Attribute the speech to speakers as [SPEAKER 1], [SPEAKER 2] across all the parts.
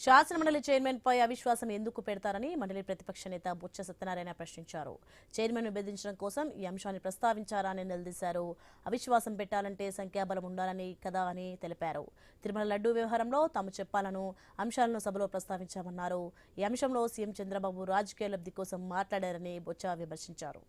[SPEAKER 1] శాసనమండలి చైర్మన్ పై అవిశ్వాసం ఎందుకు పెడతారని మండలి ప్రతిపక్ష నేత బొత్స సత్యనారాయణ ప్రశ్నించారు. చైర్మన్ ను బెదిరించడం కోసం ఈ అంశాన్ని ప్రస్తావించారా అని నిలదీశారు. అవిశ్వాసం పెట్టాలంటే సంఖ్యాబలం ఉండాలని కదా అని తెలిపారు. తిరుమల లడ్డూ వ్యవహారంలో తాము చెప్పాలను అంశాలను సభలో ప్రస్తావించామన్నారు. ఈ అంశంలో సీఎం చంద్రబాబు రాజకీయ లబ్ధి కోసం మాట్లాడారని బొత్స విమర్శించారు.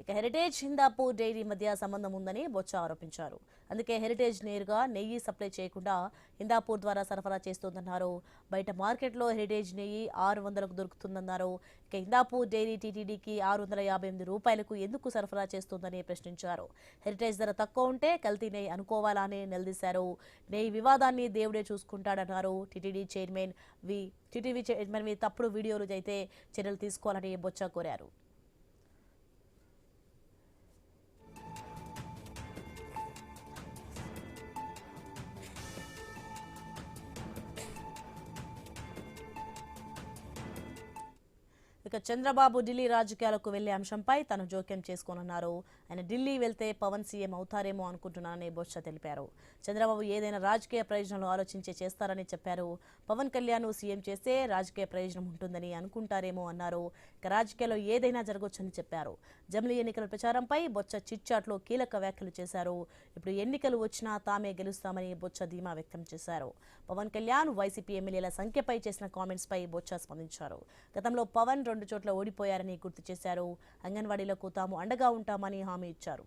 [SPEAKER 1] ఇక హెరిటేజ్ హిందాపూర్ డైరీ మధ్య సంబంధం ఉందని బొత్స ఆరోపించారు. అందుకే హెరిటేజ్ నేరుగా నెయ్యి సప్లై చేయకుండా హిందాపూర్ ద్వారా సరఫరా చేస్తోందన్నారు. బయట మార్కెట్లో హెరిటేజ్ నెయ్యి 600కు దొరుకుతుందన్నారు. ఇక హిందాపూర్ డైరీ టీటీడీకి 658 రూపాయలకు ఎందుకు సరఫరా చేస్తోందని ప్రశ్నించారు. హెరిటేజ్ ధర తక్కువ ఉంటే కల్తీ నెయ్యి అనుకోవాలా అని నిలదీశారు. నెయ్యి వివాదాన్ని దేవుడే చూసుకుంటాడన్నారు. టీటీడీ చైర్మన్ తప్పుడు వీడియోలు అయితే చర్యలు తీసుకోవాలని బొత్స కోరారు. ఇక చంద్రబాబు ఢిల్లీ రాజకీయాలకు వెళ్లే అంశంపై తను జోక్యం చేసుకోనున్నారు. ఆయన ఢిల్లీ వెళ్తే పవన్ సీఎం అవుతారేమో అనుకుంటున్నానని బొత్స తెలిపారు. చంద్రబాబు ఏదైనా రాజకీయ ప్రయోజనాలు ఆలోచించే చేస్తారని చెప్పారు. పవన్ కళ్యాణ్ సీఎం చేస్తే రాజకీయ ప్రయోజనం ఉంటుందని అనుకుంటారేమో అన్నారు. ఇక రాజకీయాల్లో ఏదైనా జరగొచ్చని చెప్పారు. జమిలీ ఎన్నికల ప్రచారంపై బొత్స చిట్చాట్లో కీలక వ్యాఖ్యలు చేశారు. ఇప్పుడు ఎన్నికలు వచ్చినా తామే గెలుస్తామని బొత్స ధీమా వ్యక్తం చేశారు. పవన్ కళ్యాణ్ వైసీపీ ఎమ్మెల్యేల సంఖ్యపై చేసిన కామెంట్స్ పై బొత్స స్పందించారు. గతంలో పవన్ 2 చోట్ల ఓడిపోయారని గుర్తు చేశారు. అంగన్వాడీలకు తాము అండగా ఉంటామని హామీ ఇచ్చారు.